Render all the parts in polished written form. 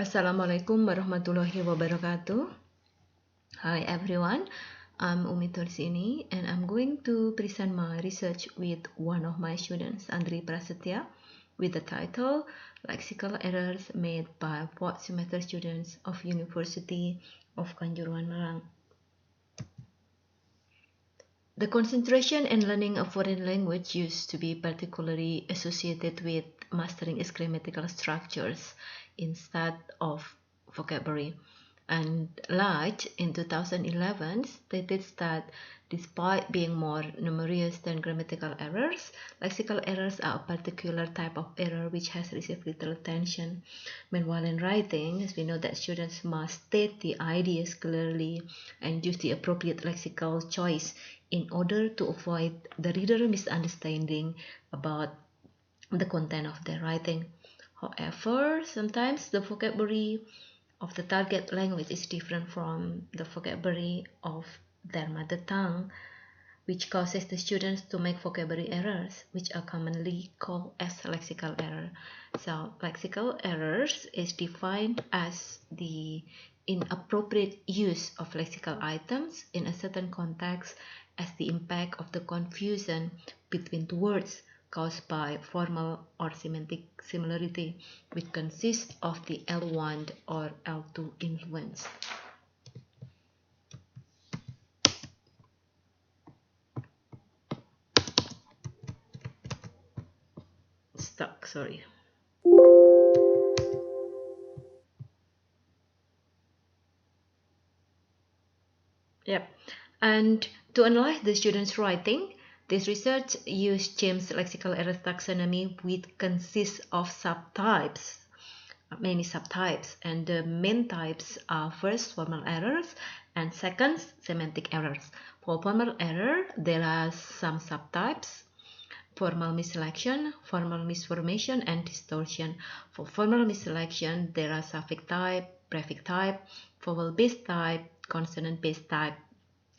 Assalamualaikum warahmatullahi wabarakatuh. Hi everyone, I'm Umi Tursini and I'm going to present my research with one of my students, Andri Prasetya, with the title Lexical Errors Made by 4th Semester Students of University of Kanjuruhan Malang. The concentration and learning of foreign language used to be particularly associated with mastering its grammatical structures instead of vocabulary. And Light in 2011 stated that despite being more numerous than grammatical errors, lexical errors are a particular type of error which has received little attention. Meanwhile, in writing, as we know that students must state the ideas clearly and use the appropriate lexical choice in order to avoid the reader misunderstanding about the content of their writing. However, sometimes the vocabulary of the target language is different from the vocabulary of their mother tongue, which causes the students to make vocabulary errors, which are commonly called as lexical error. So, lexical errors is defined as the inappropriate use of lexical items in a certain context as the impact of the confusion between the words caused by formal or semantic similarity, which consists of the L1 or L2 influence. Stuck, sorry. Yep. And to analyze the students' writing, this research used James' lexical error taxonomy, which consists of subtypes, many subtypes, and the main types are first formal errors and second semantic errors. For formal error, there are some subtypes: formal misselection, formal misformation, and distortion. For formal misselection, there are suffix type, prefix type, vowel-based type, consonant-based type.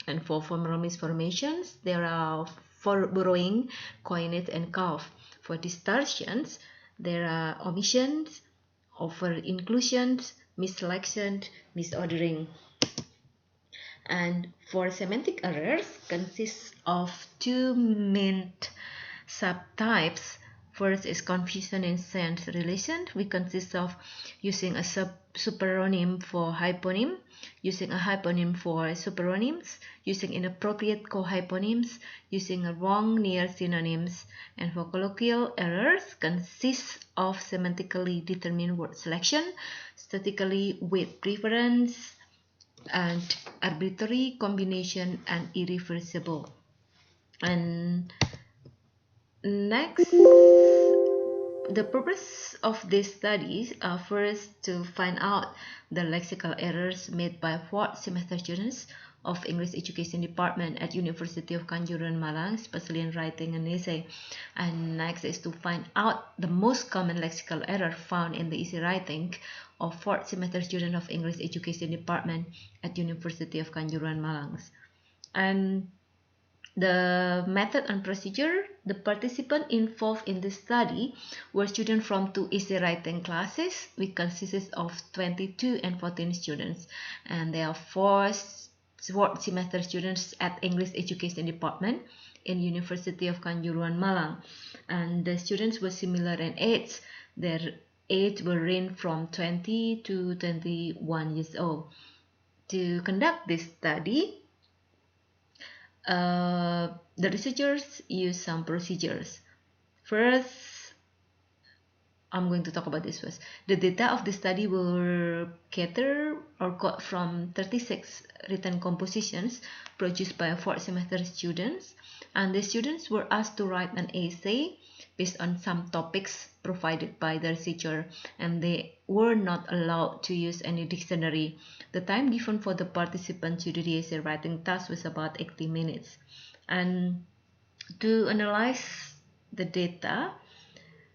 And for formal misformations, there are borrowing, coinage, and calque. For distortions, there are omissions, over-inclusions, misselection, misordering. And for semantic errors, consists of two main subtypes. First is confusion in sense relation, which consists of using a superonym for hyponym, using a hyponym for superonyms, using inappropriate co-hyponyms, using a wrong near synonyms. And for colloquial errors, consists of semantically determined word selection, statically with preference, and arbitrary combination, and irreversible. And next, the purpose of these studies are first to find out the lexical errors made by 4th semester students of English Education Department at University of Kanjuruhan Malang, especially in writing and essay. And next is to find out the most common lexical error found in the essay writing of 4th semester student of English Education Department at University of Kanjuruhan Malang. And the method and procedure: the participants involved in this study were students from 2 essay writing classes, which consists of 22 and 14 students, and there are 4th semester students at English Education Department in University of Kanjuruhan Malang, and the students were similar in age. Their age will range from 20 to 21 years old. To conduct this study, the researchers use some procedures. First, I'm going to talk about this first. The data of the study were gathered or got from 36 written compositions produced by 4th semester students, and the students were asked to write an essay based on some topics provided by the researcher, and they were not allowed to use any dictionary. The time given for the participants to do the essay writing task was about 80 minutes. And to analyze the data,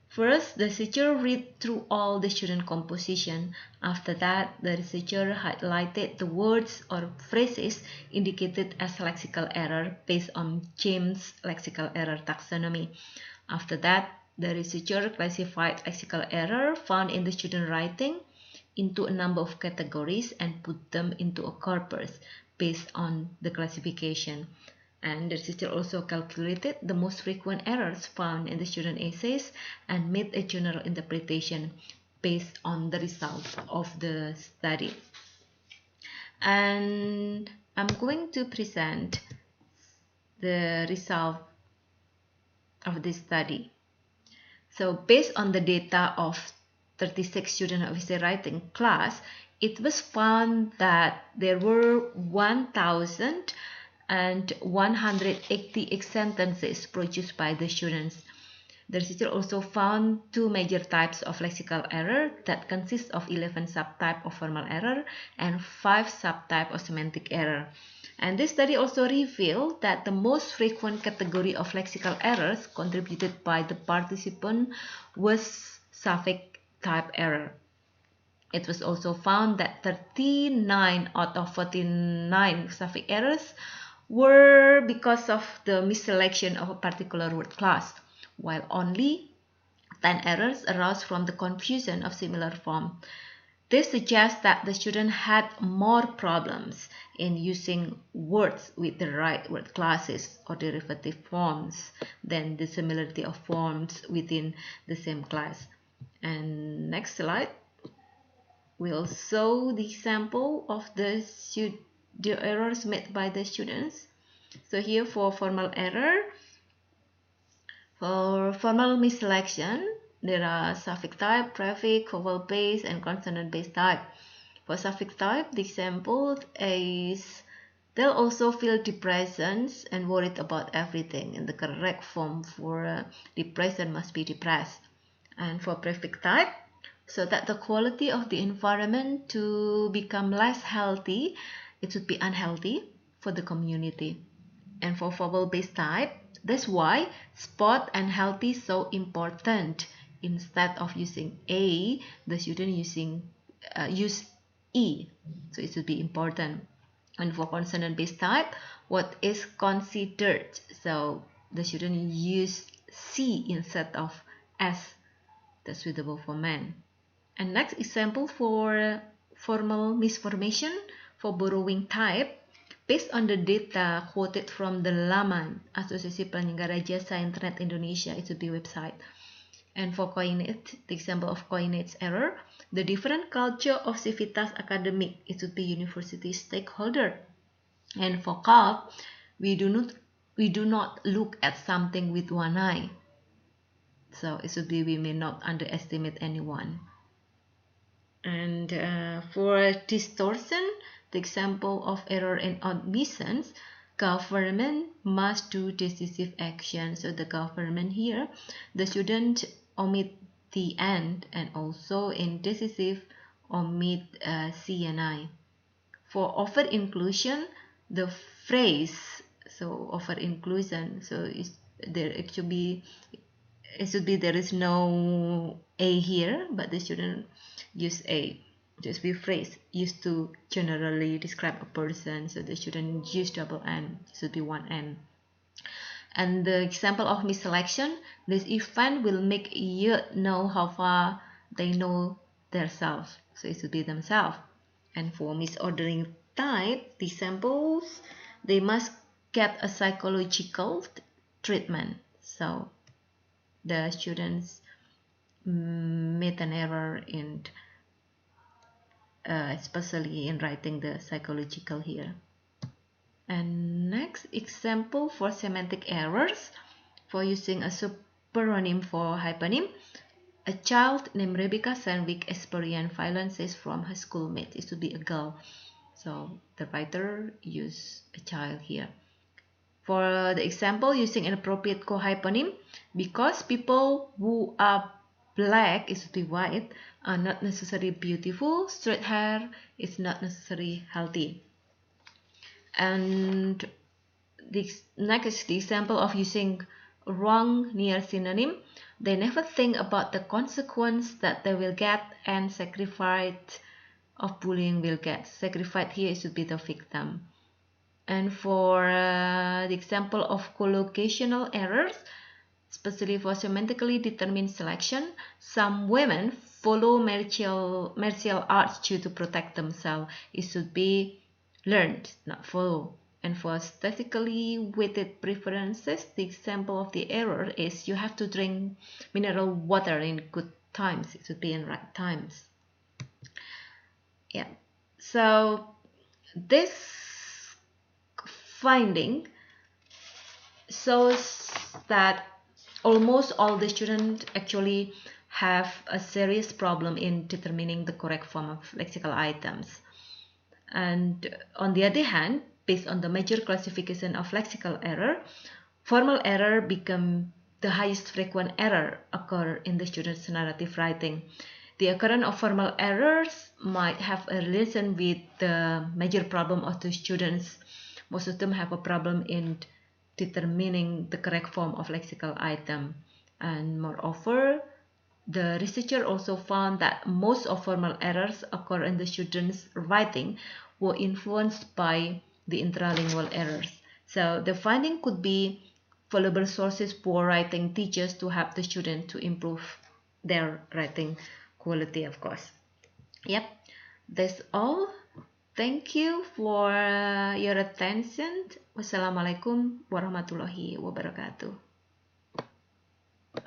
first, the researcher read through all the student composition. After that, the researcher highlighted the words or phrases indicated as lexical error based on James' lexical error taxonomy. After that, the researcher classified lexical error found in the student writing into a number of categories and put them into a corpus based on the classification. And the teacher also calculated the most frequent errors found in the student essays and made a general interpretation based on the results of the study. And I'm going to present the result of this study. So based on the data of 36 student of essay writing class, it was found that there were 1,188 sentences produced by the students. The researcher also found two major types of lexical error that consist of 11 subtypes of formal error and 5 subtypes of semantic error. And this study also revealed that the most frequent category of lexical errors contributed by the participant was suffix type error. It was also found that 39 out of 49 suffix errors were because of the misselection of a particular word class, while only 10 errors arose from the confusion of similar form. This suggests that the student had more problems in using words with the right word classes or derivative forms than the similarity of forms within the same class. And next slide, we'll show the example of the errors made by the students. So here for formal error, for formal misselection, there are suffix type, prefix, vowel based, and consonant based type. For suffix type, the example is they'll also feel depressions and worried about everything, and the correct form for depression must be depressed. And for prefix type, so that the quality of the environment to become less healthy, it should be unhealthy for the community. And for vowel based type, that's why sport and healthy is so important. Instead of using A, the student use E, so it should be important. And for consonant based type, what is considered, so the student use C instead of S. That's suitable for men. And next example for formal misformation for borrowing type, based on the data quoted from the laman Asosiasi Penyelenggara Jasa Internet Indonesia, it should be website. And for coinage, the example of coinage error, the different culture of civitas academic, it should be university stakeholder. And for calque, we do not look at something with one eye. So it should be we may not underestimate anyone. And for distortion, the example of error and omissions, government must do decisive action. So the government here, the student omit the and also in decisive omit C and I. For over inclusion, the phrase, so over inclusion, so it should be there is no A here, but the student use A. Just be phrase used to generally describe a person, so the student use double N, it should be one N. And the example of misselection, this event will make you know how far they know themselves, so it should be themselves. And for misordering type, the samples, they must get a psychological treatment. So the students made an error in especially in writing the psychological here. And next example for semantic errors, for using a superonym for hyponym, a child named Rebecca Sandwick experienced violence from her schoolmates. It should be a girl, so the writer used a child here. For the example, using an appropriate co-hyponym, because people who are black, it should be white, are not necessarily beautiful, straight hair is not necessarily healthy. And the next example of using wrong near synonym, they never think about the consequence that they will get, and sacrifice of bullying will get. Sacrifice here should be the victim. And for the example of collocational errors, especially for semantically determined selection, some women follow martial arts to protect themselves. It should be learned, not follow. And for statistically weighted preferences, the example of the error is you have to drink mineral water in good times. It should be in right times. Yeah. So this finding shows that almost all the students actually have a serious problem in determining the correct form of lexical items. And on the other hand, based on the major classification of lexical error, formal error become the highest frequent error occur in the student's narrative writing. The occurrence of formal errors might have a relation with the major problem of the students. Most of them have a problem in determining the correct form of lexical item. And moreover, the researcher also found that most of formal errors occur in the students' writing were influenced by the intralingual errors. So the finding could be valuable sources for writing teachers to help the student to improve their writing quality, of course. Yep, that's all. Thank you for your attention. Wassalamualaikum warahmatullahi wabarakatuh.